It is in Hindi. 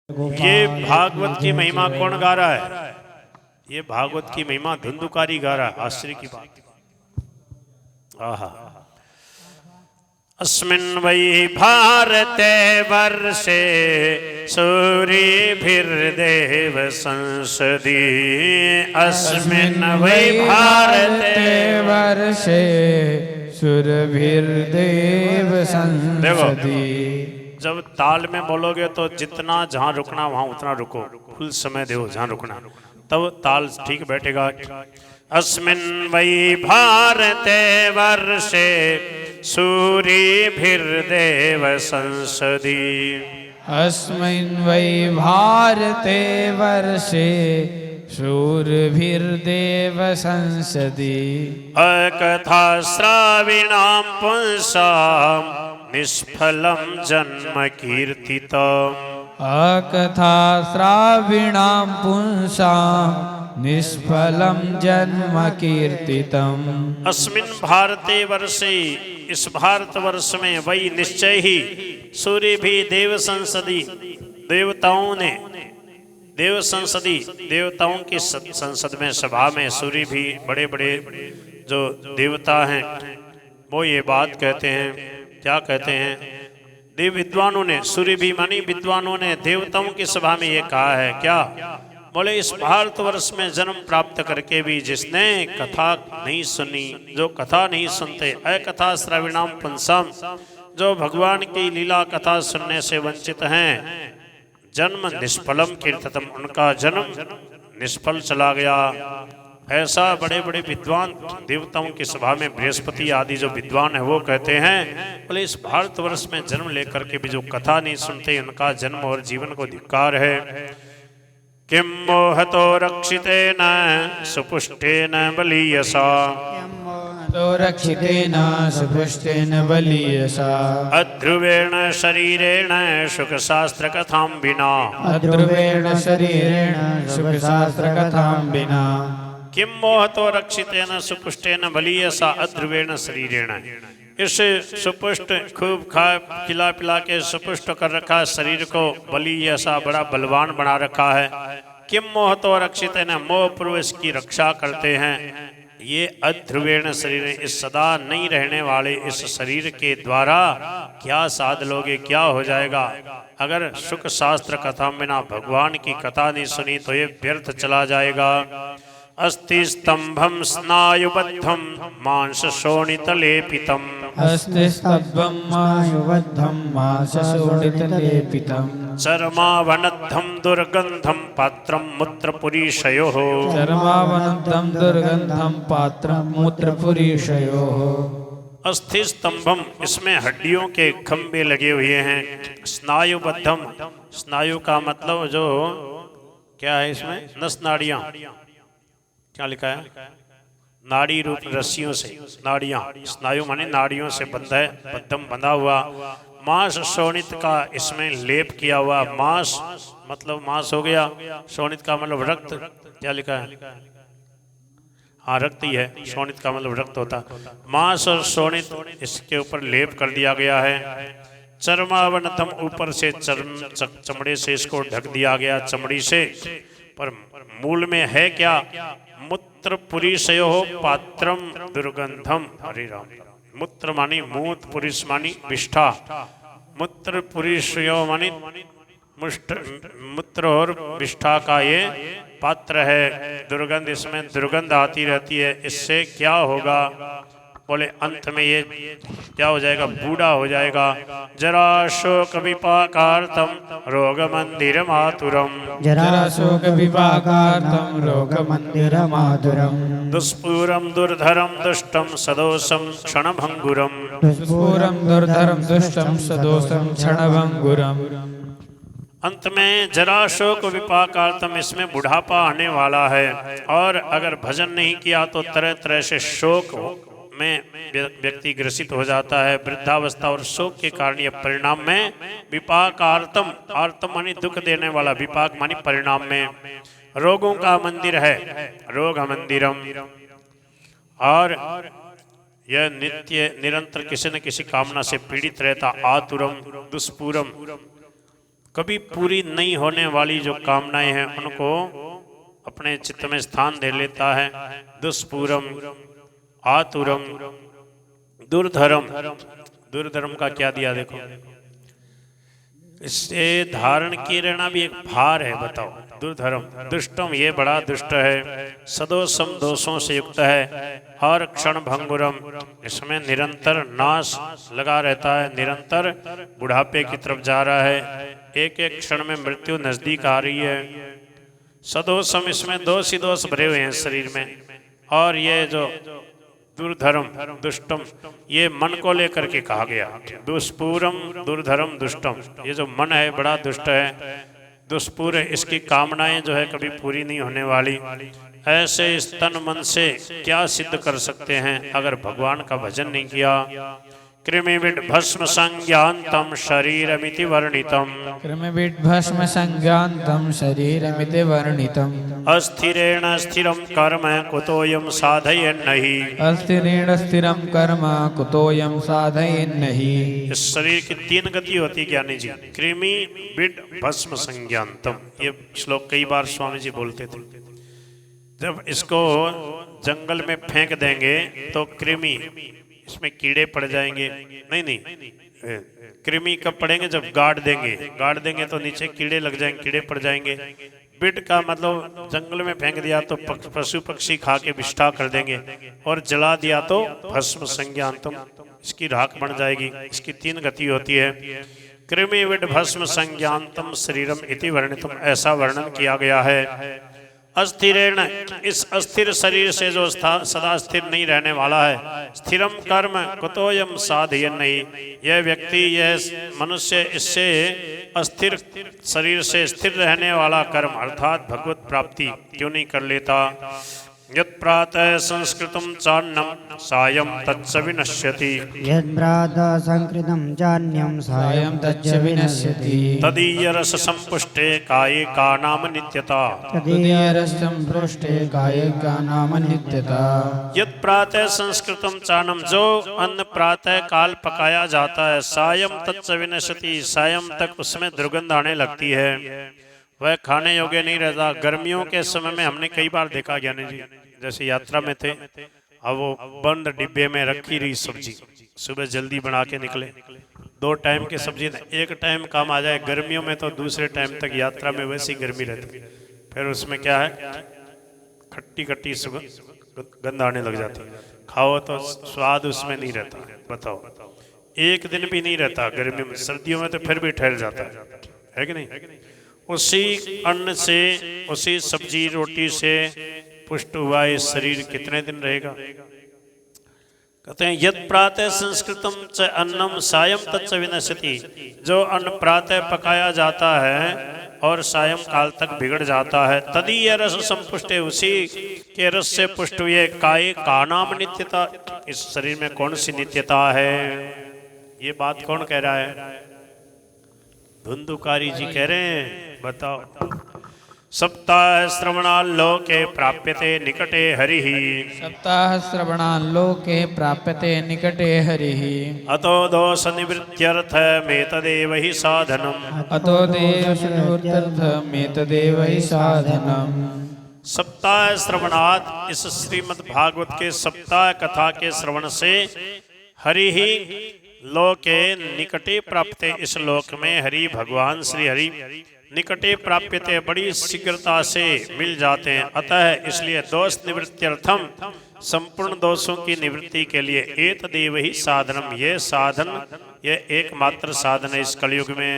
ये भागवत की महिमा कौन गा रहा है? ये भागवत की महिमा धुंधुकारी गा रहा है। आश्चर्य की बात। आहा। अस्मिन् वै भारते वर्षे सूरिभिर्देव संसदि। अस्मिन् वै भारते वर्षे सूरिभिर्देव संसदि। जब ताल में बोलोगे तो जितना जहां रुकना वहां उतना रुको, फुल समय दो जहां रुकना, तब ताल ठीक बैठेगा। अस्मिन् वै भारते वर्षे सूरिभिर्देव संसदि। अस्मिन् वै भारते वर्षे सूरिभिर्देव संसदि। अकथा श्राविणां पुंसां निष्फलं जन्म कीर्तितम्। अकथा श्राविणां पुंसां निष्फलं जन्म कीर्तितम्। अस्मिन् भारते वर्षे, इस भारत वर्ष में, वही निश्चय ही, सूर्य भी देव संसदी, देवताओं ने, देव संसदी, देवताओं की संसद में, सभा में, सूर्य भी, बड़े बड़े जो देवता हैं वो ये बात कहते हैं। क्या कहते हैं? देव विद्वानों ने, सूर्य भी मानी विद्वानों ने देवताओं की सभा में ये कहा है। क्या बोले? इस भारतवर्ष में जन्म प्राप्त करके भी जिसने कथा नहीं सुनी, जो कथा नहीं सुनते, अकथा श्रविणाम पुंसाम, जो भगवान की लीला कथा सुनने से वंचित हैं, जन्म निष्फलम कीर्तितम, उनका जन्म निष्फल चला गया। ऐसा बड़े बड़े विद्वान देवताओं की सभा में बृहस्पति आदि जो विद्वान है वो कहते हैं। बोले इस भारतवर्ष में जन्म लेकर के भी जो कथा नहीं सुनते, उनका जन्म और जीवन को धिक्कार है। किम मोहतो रक्षितेन सुपुष्टेन बलीयसा। तो रक्षितेन सुपुष्टेन बलीयसा। अध्रुवेण शरीरेण शुकशास्त्र कथां विना। अध्रुवेण शरीरेण शुकशास्त्रकथां विना। किम मोहतो रक्षितेन सुपुष्टेन बलीयसा अध्रुवेण शरीरेण। इस सुपुष्ट, खूब खा खिला पिला के सुपुष्ट कर रखा शरीर को, बलीयसा बड़ा बलवान बना रखा है। किम मोहतो रक्षितेन, मोह पूर्व इसकी रक्षा करते हैं। ये अध्रुवेण शरीर, इस सदा नहीं रहने वाले इस शरीर के द्वारा क्या साध लोगे, क्या हो जाएगा? अगर सुख शास्त्र कथा में ना भगवान की कथा नहीं सुनी तो ये व्यर्थ चला जाएगा। अस्ति स्तंभम स्नायुबद्धम मांस शोणितलेपितम्। अस्ति स्तंभं मायुबद्धं मांस शोणितलेपितम्। चर्मावनद्धं दुर्गंधं पात्रं मूत्रपुरीशयोः। चर्मावनद्धं दुर्गंधं पात्रं मूत्रपुरीशयोः। अस्थि स्तंभम, इसमें हड्डियों के खंभे लगे हुए हैं। स्नायुबद्धम, स्नायु का मतलब जो क्या है, इसमें नस नाड़ियां, क्या लिखा है? नाड़ी रूप रस्सियों से, नाड़ियां, स्नायु माने नाड़ियों से बंधा है, बद्धम बंधा हुआ। मांस शोणित का इसमें लेप किया हुआ। मांस मतलब मांस हो गया, शोणित का मतलब रक्त। क्या लिखा है? हाँ, रक्त ही है, शोणित का मतलब रक्त होता। मांस और शोणित इसके ऊपर लेप कर दिया गया है। चर्मावनतम, ऊपर से चमड़े से इसको ढक दिया गया, चमड़ी से। पर मूल में है क्या? मूत्र पुरीशयो पात्रम दुर्गंधम। हरे राम। मूत्र मानी मूत, पुरुष मानी विष्ठा। मूत्र पुरीशयो मानी मूत्र और विष्ठा का ये पात्र है। दुर्गंध, इसमें दुर्गंध आती रहती है। इससे क्या होगा? बोले अंत में ये क्या हो जाएगा? बूढ़ा हो जाएगा। जरा शोक विपाकार्तम रोग मंदिर मातुरम। जरा शोक विपाकार्तम रोग मंदिर मातुरम। दुष्पूरम दुर्धरम दुष्टम सदोषम क्षणभंगुरम। दुष्पूरम दुर्धरम दुष्टम सदोषम क्षणभंगुरम। अंत में जरा शोक विपाकार्तम, इसमें बुढ़ापा आने वाला है। और अगर भजन नहीं किया तो तरह तरह से शोक में व्यक्ति ग्रसित हो जाता है। वृद्धावस्था और शोक के कारण यह परिणाम में विपाकार्तम, आर्तम मानी दुख देने वाला, विपाक मानी परिणाम में, रोगों का मंदिर है, रोग मंदिरम। और यह नित्य निरंतर किसी न किसी कामना से पीड़ित रहता। आतुरम, दुष्पूरम, कभी पूरी नहीं होने वाली जो कामनाएं हैं उनको अपने चित्त में स्थान दे लेता है। दुष्पूरम, आतुरम, दुर्धरम। दुर्धर्म का क्या दिया देखो, इससे धारण किए रहना भी एक भार है। बताओ, दुर्धर्म, दुष्टम, ये बड़ा दुष्ट है। सदोषम, दोषों से युक्त है। हर क्षण भंगुरम, इसमें निरंतर नाश लगा रहता है, निरंतर बुढ़ापे की तरफ जा रहा है, एक एक क्षण में मृत्यु नजदीक आ रही है। सदोषम, इसमें दोष ही दोष भरे हुए हैं शरीर में। और ये जो दुर्धर्म, दुष्टम, ये मन को लेकर के कहा गया। दुष्पूरम, दुर्धर्म, दुष्टम, ये जो मन है बड़ा दुष्ट है, दुष्पूर है, इसकी कामनाएं जो है कभी पूरी नहीं होने वाली। ऐसे इस तन मन से क्या सिद्ध कर सकते हैं अगर भगवान का भजन नहीं किया। कृमिविड भस्म संज्ञान्तम शरीरमिति वर्णितम। कृमिविड भस्म संज्ञान्तम शरीरमिति वर्णितम। अस्थिरेण स्थिरम कर्म कुतोयम साधयन्नहि। अस्थिरेण स्थिरम कर्म कुतोयम साधयन्नहि। इस शरीर की 3 गति होती है ज्ञानी जी। कृमि विड भस्म संज्ञान्तम, ये श्लोक कई बार स्वामी जी बोलते थे। जब इसको जंगल में फेंक देंगे तो कृमि, इसमें कीड़े पड़ जाएंगे। नहीं, कृमि कब पड़ेंगे, जब गाड़ देंगे तो नीचे कीड़े लग जाएंगे, कीड़े पड़ जाएंगे। बिड का मतलब जंगल में फेंक दिया तो पशु पक्षी खा के विष्ठा कर देंगे, और जला दिया तो भस्म संज्ञान्तम, इसकी राख बन जाएगी। इसकी 3 गति होती है। कृमि विड भस्म संज्ञान्तम शरीरम इति वर्णितम, ऐसा वर्णन किया गया है। अस्थिरेण, इस अस्थिर शरीर से जो सदा स्थिर नहीं रहने वाला है। स्थिरम कर्म कुतोयम साधयन्नहि, यह व्यक्ति, यह मनुष्य इससे अस्थिर शरीर से स्थिर रहने वाला कर्म अर्थात भगवत प्राप्ति क्यों नहीं कर लेता। यत् प्रातः संस्कृतं चान्नं सायं तच्च विनश्यति। यत् प्रातः संस्कृतं चान्यं सायं तच्च विनश्यति। तदीय रस संपुष्टे काये का नाम नित्यता। तदीय रस संपुष्टे काये का नाम नित्यता। यत् प्रातः संस्कृतं चान्नं, जो अन्न प्रातः काल पकाया जाता है, सायं तच्च विनश्यति, सायं तक उसमें दुर्गंध आने लगती है, वह खाने योग्य नहीं रहता। गर्मियों के समय में हमने कई बार देखा ज्ञानी जी, जैसे यात्रा में थे, अब वो बंद डिब्बे में रखी रही सब्जी, सुबह जल्दी बना के निकले। 2 टाइम की सब्जी, एक टाइम काम आ जाए, गर्मियों में तो दूसरे टाइम तक यात्रा में वैसी गर्मी रहती। फिर उसमें क्या है, खट्टी खट्टी गंध आने लग जाती। खाओ तो स्वाद उसमें नहीं रहता। बताओ, एक दिन भी नहीं रहता गर्मियों में। सर्दियों में तो फिर भी ठहर जाता है कि नहीं। उसी अन्न से, उसी सब्जी रोटी से पुष्ट हुआ ये शरीर कितने दिन रहेगा। कहते हैं यत् प्रातः संस्कृतम च अन्नम सायं तच्च विनश्यति, जो अन्न प्रातः पकाया जाता है और सायं काल तक बिगड़ जाता है। तदीय रस संपुष्टे, उसी के रस से पुष्ट हुए काये का नाम नित्यता, इस शरीर में कौन सी नित्यता है। ये बात कौन कह रहा है, धुंधुकारी जी कह रहे हैं। बताओ, सप्ताह श्रवणाल्लोके प्राप्यते निकटे हरिः। सप्ताह श्रवणाल्लोके प्राप्यते निकटे हरिः। अतो दोष निवृत्त्यर्थमेतदेव हि साधनम्। अतो दोष निवृत्त्यर्थमेतदेव हि साधनम्। सप्ताह श्रवणात्, इस श्रीमद् भागवत के सप्ताह कथा के श्रवण से हरि ही लोके निकटे प्राप्ते, इस लोक में हरि भगवान श्री हरि निकटे प्राप्यते, बड़ी शीघ्रता से मिल जाते हैं। अतः इसलिए दोष निवृत्त्यर्थम, संपूर्ण दोषों की निवृत्ति के लिए एतदेव ही साधनम, ये साधन, ये एकमात्र साधन है इस कलयुग में।